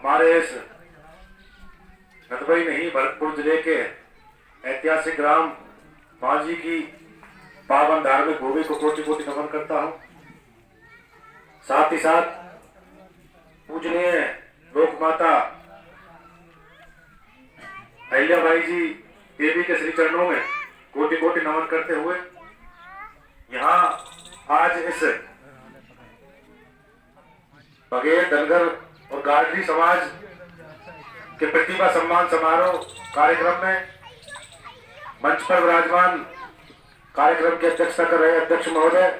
हमारे इस नदबई नहीं भरतपुर जिले के ऐतिहासिक ग्राम मांझी की पावन धार्मिक भूमि को कोटि कोटि नमन करता हूं। साथ ही साथ पूजनीय लोक माता अहिल्याबाई जी देवी के श्री चरणों में कोटि कोटि नमन करते हुए यहाँ आज इस बघेल धनगर और गाडरी समाज के प्रतिभा सम्मान समारोह कार्यक्रम में मंच पर विराजमान कार्यक्रम की अध्यक्षता कर रहे अध्यक्ष महोदय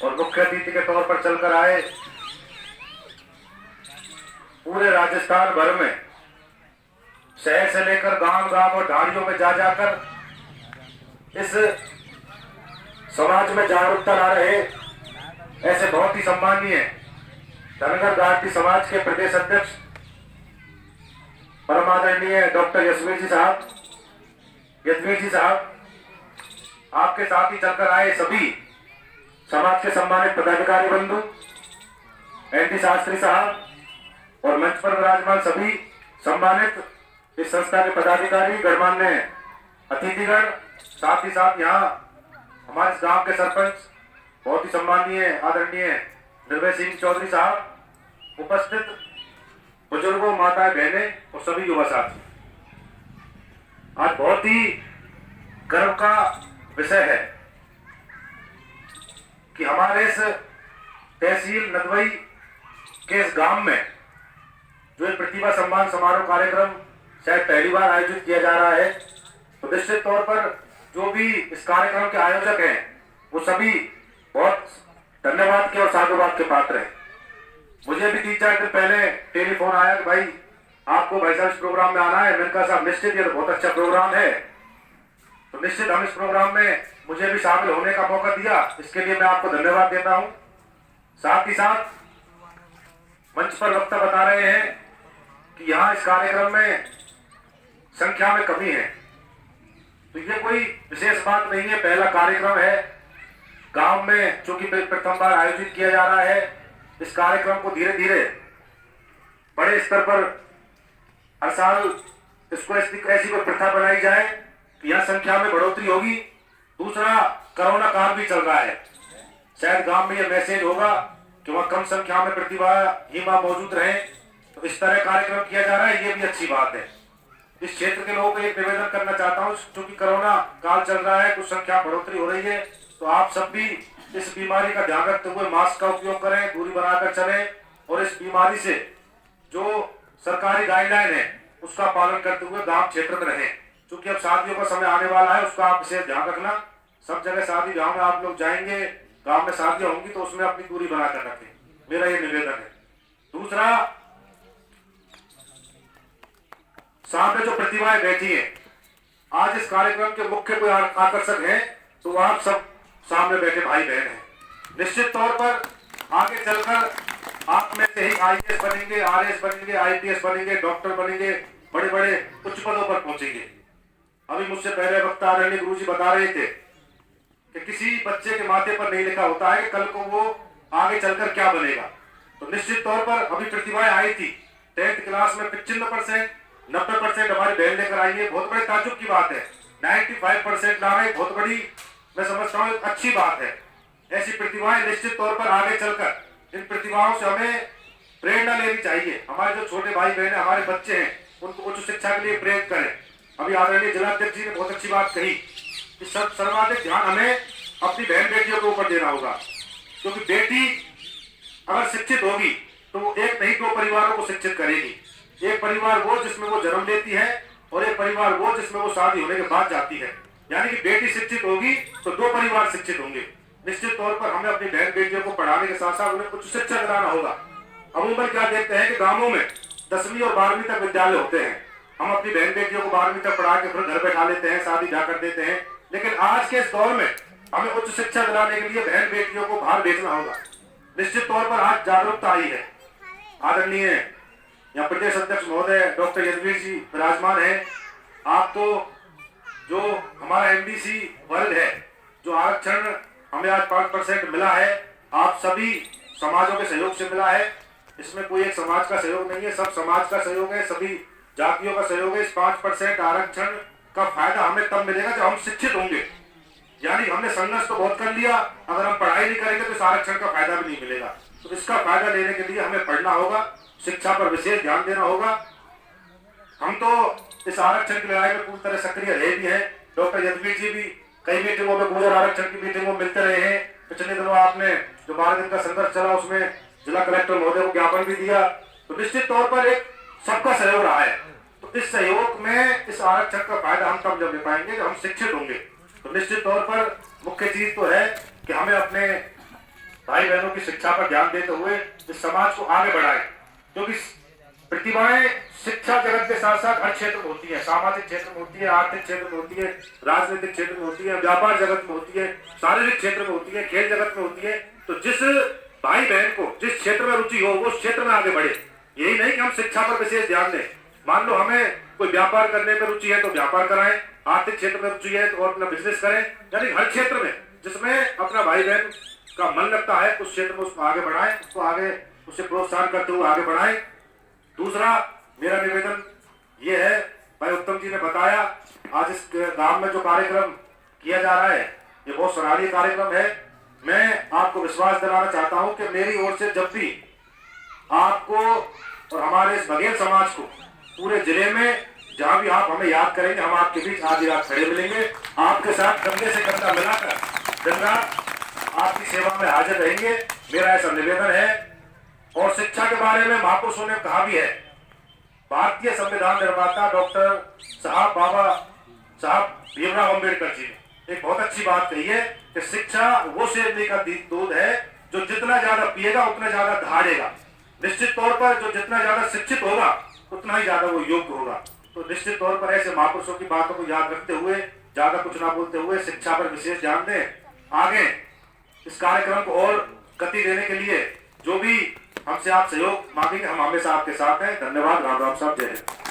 और मुख्य अतिथि के तौर पर चलकर आए पूरे राजस्थान भर में शहर से लेकर गांव गांव और ढाणियों में जा जाकर इस समाज में जागरूकता ला रहे ऐसे बहुत ही सम्मानीय धनगर गाडरी समाज के प्रदेश अध्यक्ष परम आदरणीय डॉक्टर यशवीर जी साहब, आपके साथ ही चलकर आए सभी समाज के सम्मानित पदाधिकारी बंधु, एनटी शास्त्री साहब और मंच पर विराजमान सभी सम्मानित इस संस्था के पदाधिकारी, गणमान्य अतिथिगण, साथ ही साथ यहाँ हमारे इस गांव के सरपंच बहुत ही सम्मानीय आदरणीय निर्भय सिंह चौधरी साहब, उपस्थित बुजुर्गों, माताएं, बहनें और सभी युवा साथी। आज बहुत ही गर्व का विषय है कि हमारे इस तहसील नदबई के इस गांव में जो एक प्रतिभा सम्मान समारोह कार्यक्रम शायद पहली बार आयोजित किया जा रहा है, तो निश्चित तौर पर जो भी इस कार्यक्रम के आयोजक हैं वो सभी बहुत धन्यवाद के और साधुवाद के पात्र हैं। मुझे भी 3-4 दिन पहले टेलीफोन आया कि भाई आपको भाई साहब इस प्रोग्राम में आना है। मैंने कहा साहब निश्चित, ये तो बहुत अच्छा प्रोग्राम है, तो निश्चित हम इस प्रोग्राम में मुझे भी शामिल होने का मौका दिया, इसके लिए मैं आपको धन्यवाद देता हूं। साथ ही साथ मंच पर वक्ता बता रहे हैं कि यहाँ इस कार्यक्रम में संख्या में कमी है, तो ये कोई विशेष बात नहीं है। पहला कार्यक्रम है गांव में, चूंकि प्रथम बार आयोजित किया जा रहा है। इस कार्यक्रम को धीरे धीरे बड़े स्तर पर हर साल इसको ऐसी कोई प्रथा बनाई जाए कि यहाँ संख्या में बढ़ोतरी होगी। दूसरा, कोरोना काल भी चल रहा है, शायद गांव में यह मैसेज होगा कि वहां कम संख्या में प्रतिभाहीन मौजूद रहे, तो इस तरह कार्यक्रम किया जा रहा है, ये भी अच्छी बात है। इस क्षेत्र के लोगों को एक निवेदन करना चाहता हूँ, क्योंकि कोरोना काल चल रहा है, कुछ संख्या बढ़ोतरी हो रही है, तो आप सब भी इस बीमारी का ध्यान रखते हुए मास्क का उपयोग करें, दूरी बनाकर चलें और इस बीमारी से जो सरकारी गाइडलाइन है उसका पालन करते हुए गांव क्षेत्र में रहें। क्योंकि अब शादियों का समय आने वाला है, उसका आप विशेष ध्यान रखना। सब जगह शादी गांव में आप लोग जाएंगे, गांव में शादियां होंगी, तो उसमें अपनी दूरी बनाकर रखें, मेरा ये निवेदन है। दूसरा, सामने जो प्रतिभाएं बैठी है, आज इस कार्यक्रम के मुख्य कोई आकर्षक है तो आप सब सामने बैठे भाई बहन हैं। निश्चित तौर पर आगे चलकर आप में से ही आईएएस बनेंगे, आरएएस बनेंगे, आईपीएस बनेंगे, डॉक्टर बनेंगे, बड़े बड़े उच्च पदों पर पहुंचेंगे। अभी मुझसे पहले वक्ता आदरणीय गुरु जी बता रहे थे कि किसी बच्चे के माथे पर नहीं लिखा होता है कि कल को वो आगे चलकर क्या बनेगा। तो निश्चित तौर पर अभी प्रतिभाएं आई थी 10th क्लास में 95%, 90% हमारी बहन लेकर आई है, बहुत बड़े ताजुब की बात है। 95% ला रहे, बहुत बड़ी, मैं समझता हूँ अच्छी बात है। ऐसी प्रतिभाएं निश्चित तौर पर आगे चलकर, इन प्रतिभाओं से हमें प्रेरणा लेनी चाहिए। हमारे जो छोटे भाई बहन, हमारे बच्चे हैं, उनको उच्च शिक्षा के लिए प्रेरित करें। अभी आदरणीय जिलाध्यक्ष जी ने बहुत अच्छी बात कही कि सर्वाधिक ध्यान हमें अपनी बहन बेटियों के ऊपर देना होगा, क्योंकि बेटी अगर शिक्षित होगी तो वो एक नहीं 2 परिवारों को शिक्षित करेगी। एक परिवार वो जिसमें वो जन्म लेती है और एक परिवार वो जिसमें वो शादी होने के बाद जाती है। यानी कि बेटी शिक्षित होगी तो 2 परिवार शिक्षित होंगे। निश्चित तौर पर हमें अपनी बहन बेटियों को पढ़ाने के साथ साथ उन्हें कुछ शिक्षा दिलाना होगा। अमूमन क्या देखते हैं कि गांवों में 10वीं और 12वीं तक विद्यालय होते हैं, हम अपनी बहन बेटियों को 12वीं तक पढ़ा के फिर घर बैठा लेते हैं, शादी ब्याह कर देते हैं। लेकिन आज के इस दौर में हमें उच्च शिक्षा दिलाने के लिए बहन बेटियों को बाहर भेजना होगा। निश्चित तौर पर आज जागरूकता आई है। आदरणीय यहाँ प्रदेश अध्यक्ष महोदय डॉक्टर यशवीर जी विराजमान है। आप तो जो हमारा एमबीसी वर्ग है, जो आरक्षण हमें आज 5% मिला है, आप सभी समाजों के सहयोग से मिला है। इसमें कोई एक समाज का सहयोग नहीं है, सब समाज का सहयोग है, सभी जातियों का सहयोग है। इस 5% आरक्षण का फायदा हमें तब मिलेगा जब हम शिक्षित होंगे। यानी हमने संघर्ष तो बहुत कर लिया, अगर हम पढ़ाई नहीं करेंगे तो इस आरक्षण का फायदा भी नहीं मिलेगा। तो इसका फायदा लेने के लिए हमें पढ़ना होगा, शिक्षा पर विशेष ध्यान देना होगा। हम तो इस आरक्षण की लड़ाई में पूरी तरह सक्रिय रहे भी हैं। डॉक्टर यदुवीर जी भी कई मीटिंगों में गुर्जर आरक्षण की मीटिंगों में मिलते रहे हैं। पिछले दिनों आपने जो 12 दिन का संघर्ष चला उसमें जिला कलेक्टर महोदय को ज्ञापन भी दिया। तो निश्चित तौर पर एक सबका सहयोग रहा है। तो इस सहयोग में इस आरक्षण का फायदा हम तब जब ले पाएंगे जब हम शिक्षित होंगे। तो निश्चित तौर पर मुख्य चीज तो है कि हमें अपने भाई बहनों की शिक्षा पर ध्यान देते हुए इस समाज को आगे बढ़ाएं, क्योंकि प्रतिभाएं शिक्षा जगत के साथ साथ हर क्षेत्र में होती है। सामाजिक क्षेत्र में होती है, आर्थिक क्षेत्र में होती है, राजनीतिक क्षेत्र में होती है, व्यापार जगत में होती है, शारीरिक क्षेत्र में होती है, खेल जगत में होती है। तो जिस भाई बहन को जिस क्षेत्र में रुचि हो वो उस क्षेत्र में आगे बढ़े। यही नहीं कि हम शिक्षा पर विशेष ध्यान दें। मान लो हमें कोई व्यापार करने में रुचि है तो व्यापार कराएं, आर्थिक क्षेत्र में रुचि है तो अपना बिजनेस करें। यानी हर क्षेत्र में जिसमें अपना भाई बहन का मन लगता है उस क्षेत्र में उसको आगे बढ़ाएं, उसको आगे उसे प्रोत्साहन करते हुए आगे बढ़ाएं। दूसरा मेरा निवेदन ये है, भाई उत्तम जी ने बताया आज इस गांव में जो कार्यक्रम किया जा रहा है ये बहुत सराहनीय कार्यक्रम है। मैं आपको विश्वास दिलाना चाहता हूं कि मेरी ओर से जब भी आपको और हमारे इस बघेल समाज को पूरे जिले में जहां भी आप हमें याद करेंगे हम आपके बीच आधी रात खड़े मिलेंगे, आपके साथ कंधे से कंधा मिलाकर दिन रात आपकी सेवा में हाजिर रहेंगे। मेरा ऐसा निवेदन है। और शिक्षा के बारे में महापुरुषों ने कहा भी है, भारतीय संविधान निर्माता डॉक्टर बाबा साहब भीमराव अम्बेडकर जी ने एक बहुत अच्छी बात कही है कि शिक्षा वो शेरनी का दूध है जो जितना ज्यादा पिएगा उतना ज्यादा दहाड़ेगा। निश्चित तौर पर जो जितना ज्यादा शिक्षित होगा उतना ही ज्यादा वो योग्य होगा। तो निश्चित तौर पर ऐसे महापुरुषों की बातों को याद रखते हुए ज्यादा कुछ ना बोलते हुए शिक्षा पर विशेष ध्यान दें। आगे इस कार्यक्रम को और गति देने के लिए जो भी हमसे आप सहयोग मांगेंगे हम हमेशा आपके साथ हैं। धन्यवाद। राम राम साहब, जय हिंद।